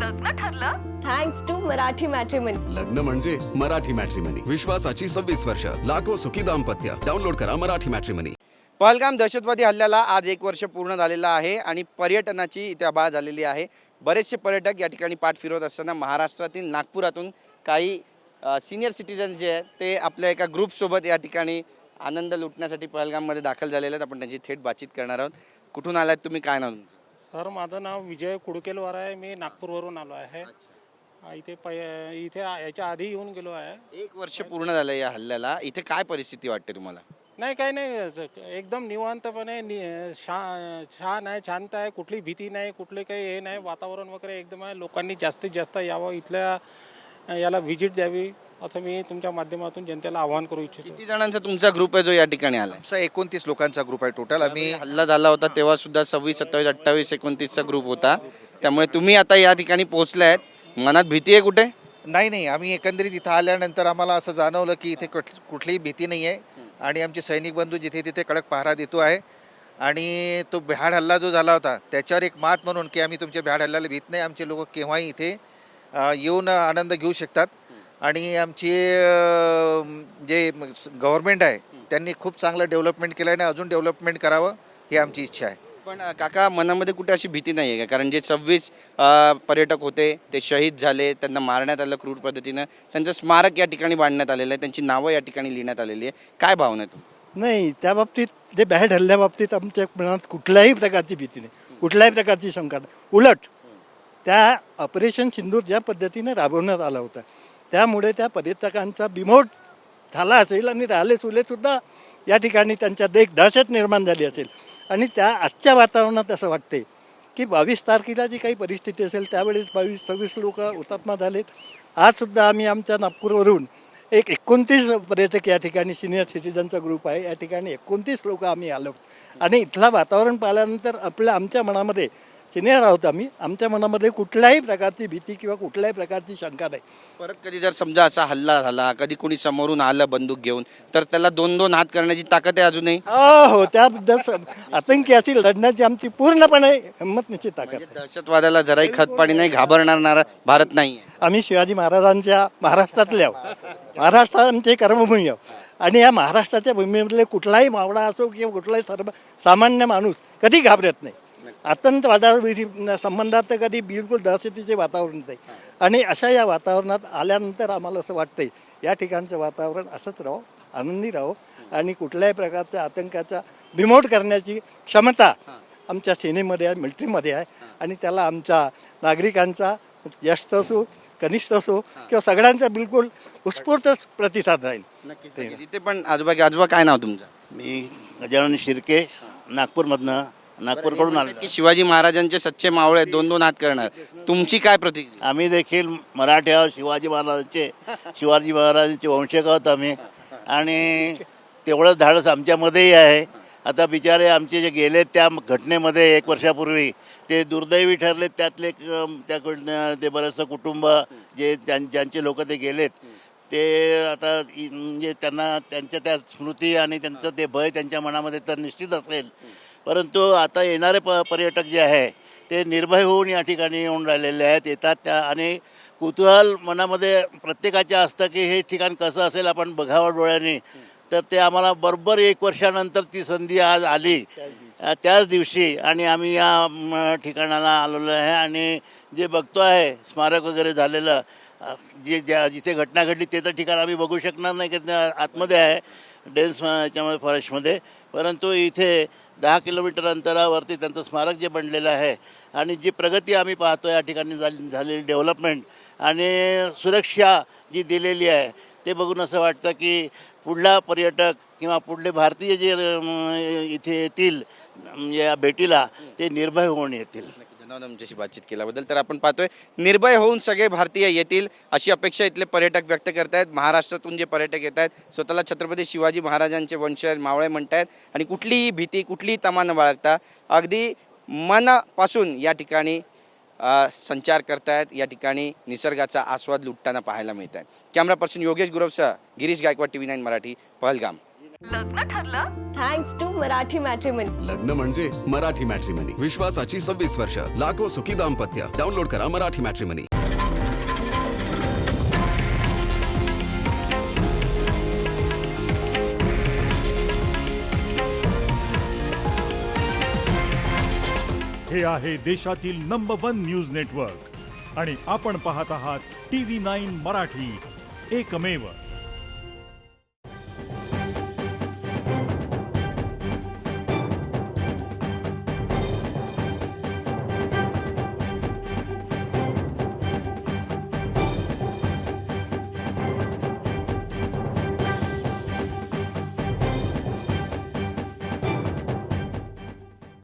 लग्न ठरलं? Thanks to Marathi matrimony. लग्न म्हणजे मराठी मॅट्रिमनी. विश्वासाची 26 वर्ष. लाखो सुखी दाम्पत्य. डाउनलोड करा मराठी मॅट्रिमनी. पहलगाम दहशतवादी हल्ल्याला आज 1 वर्ष पूर्ण झालेलं आहे आणि पर्यटनाची इथे आबाळ झालेली आहे. बरेचसे पर्यटक या ठिकाणी पाठ फिरवत असताना महाराष्ट्रातील नागपुरातून काही सिनियर सिटीजन जे आहेत ते आपल्या एका ग्रुपसोबत या ठिकाणी आनंद लुटण्यासाठी पहलगाममध्ये दाखल झालेले आहेत. आपण त्यांची थेट बातचीत करणार आहोत. कुठून आलात तुम्ही, काय नाव तुमचं? सर, माझं नाव विजय कुडकेलवार आहे. मी नागपूरवरून आलो आहे. इथे याच्या आधी येऊन गेलो आहे. 1 वर्ष पूर्ण झालं या हल्ल्याला. इथे काय परिस्थिती वाटते तुम्हाला? नाही, काही नाही, एकदम निवांतपणे छान आहे, शांत आहे. कुठली भीती नाही, कुठले काही हे नाही. वातावरण वगैरे एकदम आहे. लोकांनी जास्तीत जास्त यावं, इथल्या याला व्हिजिट द्यावी असं मी तुमच्या माध्यमातून जनतेला आवाहन करू इच्छितो. किती जणांचा तुमचा ग्रुप आहे जो या ठिकाणी आला? आमचा 29 लोकांचा ग्रुप आहे टोटल. आम्ही हल्ला झाला होता तेव्हा सुद्धा 26, 27, 28, 29चा ग्रुप होता. त्यामुळे तुम्ही आता या ठिकाणी पोहोचले आहेत. मनात भीती आहे कुठे? नाही, आम्ही एकंदरीत इथं आल्यानंतर आम्हाला असं जाणवलं की इथे कुठलीही भीती नाही आहे आणि आमचे सैनिक बंधू जिथे तिथे कडक पहारा देतो आहे. आणि तो भ्याड हल्ला जो झाला होता त्याच्यावर एक मात म्हणून की आम्ही तुमच्या भ्याड हल्ल्याला भीत नाही. आमचे लोक केव्हाही इथे येऊन आनंद घेऊ शकतात. आणि आमची जे गव्हर्नमेंट आहे त्यांनी खूप चांगलं डेव्हलपमेंट केलं आहे आणि अजून डेव्हलपमेंट करावं ही आमची इच्छा आहे. पण काका, मनामध्ये कुठे अशी भीती नाही आहे का? कारण जे 26 पर्यटक होते ते शहीद झाले, त्यांना मारण्यात आलं क्रूर पद्धतीनं. त्यांचं स्मारक या ठिकाणी बांधण्यात आलेलं आहे, त्यांची नावं या ठिकाणी लिहिण्यात आलेली आहे. काय भावना आहे तुम्ही? नाही, त्या बाबतीत जे बॅड हल्ल्याबाबतीत आमच्या मनात कुठल्याही प्रकारची भीती नाही, कुठल्याही प्रकारची शंका नाही. उलट त्या ऑपरेशन सिंदूर ज्या पद्धतीने राबवण्यात आला होता त्यामुळे त्या पर्यटकांचा बिमोड झाला असेल आणि राहिले सुद्धा या ठिकाणी त्यांच्यात एक दहशत निर्माण झाली असेल. आणि त्या आजच्या वातावरणात असं वाटते की 22 तारखेला जी काही परिस्थिती असेल त्यावेळेस 22-26 लोक हुतात्मा झालेत. आजसुद्धा आम्ही आमच्या नागपूरवरून 29 पर्यटक या ठिकाणी सिनियर सिटीजनचा ग्रुप आहे. या ठिकाणी 29 लोक आम्ही आलो आणि इथलं वातावरण पाहिल्यानंतर आमच्या मनामध्ये सिनियर आहोत आम्ही, आमच्या मनामध्ये कुठल्याही प्रकारची भीती किंवा कुठल्याही प्रकारची शंका नाही. परत कधी जर समजा असा हल्ला झाला, कधी कोणी समोरून आलं बंदूक घेऊन, तर त्याला 2-2 हात करण्याची ताकद आहे अजूनही? हो, त्याबद्दल आतंकी अशी लढण्याची आमची पूर्णपणे हिंमत निश्चित ताकद आहे. दहशतवादाला जराही खतपाणी नाही, घाबरणार भारत नाही. आम्ही शिवाजी महाराजांच्या महाराष्ट्रातले आहोत. महाराष्ट्र आमची कर्मभूमी आहोत आणि या महाराष्ट्राच्या भूमीमधले कुठलाही मावळा असो किंवा कुठलाही सामान्य माणूस कधी घाबरत नाही. आतंकवादाविषयी संबंधात तर कधी बिलकुल दहशतीचे वातावरण नाही. आणि अशा या वातावरणात आल्यानंतर आम्हाला असं वाटतंय या ठिकाणचं वातावरण असंच राहो, आनंदी राहो आणि कुठल्याही प्रकारच्या आतंकाचा बिमोड करण्याची क्षमता आमच्या सेनेमध्ये आहे, मिलिटरीमध्ये आहे. आणि त्याला आमच्या नागरिकांचा, ज्येष्ठ असो कनिष्ठ असो किंवा सगळ्यांचा बिलकुल उत्स्फूर्त प्रतिसाद राहील. नक्कीच. इथे पण आजोबा काय नाव तुमचं? मी गजानन शिर्के, नागपूरकडून आलो. की शिवाजी महाराजांचे सच्चे मावळे 2-2 हात करणार, तुमची काय प्रतिक्रिया? आम्ही देखील मराठी आहोत, शिवाजी महाराजांचे वंशज आहोत आम्ही. आणि तेवढंच धाडस आमच्यामध्येही आहे. आता बिचारे आमचे जे गेलेत त्या घटनेमध्ये 1 वर्षापूर्वी ते दुर्दैवी ठरलेत. त्यातले त्याकडनं ते बरंचसं कुटुंब जे ज्यांचे लोक ते गेलेत ते आता म्हणजे त्यांना त्यांच्या त्या स्मृती आणि त्यांचं ते भय त्यांच्या मनामध्ये तर निश्चित असेल. परंतु आता येणारे पर्यटक जे आहे ते निर्भय होऊन या ठिकाणी येऊन राहिलेले आहेत, येतात त्या. आणि कुतूहल मनामध्ये प्रत्येकाच्या असतं की हे ठिकाण कसं असेल, आपण बघावं डोळ्यांनी. तर ते आम्हाला बरोबर 1 वर्षानंतर ती संधी आज आली त्याच दिवशी. आणि आम्ही या ठिकाणाला आलेलो आहे आणि जे बघतो आहे स्मारक वगैरे झालेलं, जिथे घटना घडली ते तर ठिकाण आम्ही बघू शकणार नाही की आतमध्ये आहे डेन्स याच्यामध्ये फॉरेस्टमध्ये. परंतु इथे 10 किलोमीटर अंतरावरती त्यांचं स्मारक जे बनलेलं आहे आणि जी प्रगती आम्ही पाहतो या ठिकाणी झालेली डेव्हलपमेंट आणि सुरक्षा जी दिलेली आहे ते बघून असं वाटतं की पुढला पर्यटक किंवा पुढले भारतीय जे इथे येतील या भेटीला ते निर्भय होऊन येतील. धन्यवाद आमच्याशी बातचीत केल्याबद्दल. तर आपण पाहतोय निर्भय होऊन सगळे भारतीय येतील अशी अपेक्षा इथले पर्यटक व्यक्त करतायत. महाराष्ट्रातून जे पर्यटक येत आहेत स्वतःला छत्रपती शिवाजी महाराजांचे वंशज मावळे म्हणतायत आणि कुठलीही भीती, कुठलीही तमा न बाळगता अगदी मनापासून या ठिकाणी संचार करतायत. या ठिकाणी निसर्गाचा आस्वाद लुटताना पाहायला मिळत आहे. कॅमेरा पर्सन योगेश गुरवसह गिरीश गायकवाड, TV9 मराठी, पहलगाम. लग्न ठरलं? Thanks to Marathi matrimony. लग्न म्हणजे मराठी मॅट्रिमनी. विश्वासाची 26 वर्ष. लाखो सुखी दाम्पत्य. डाउनलोड करा मराठी मॅट्रिमनी. हे आहे देशातील नंबर 1 न्यूज नेटवर्क आणि आपण पाहत आहात TV9 मराठी, एकमेव.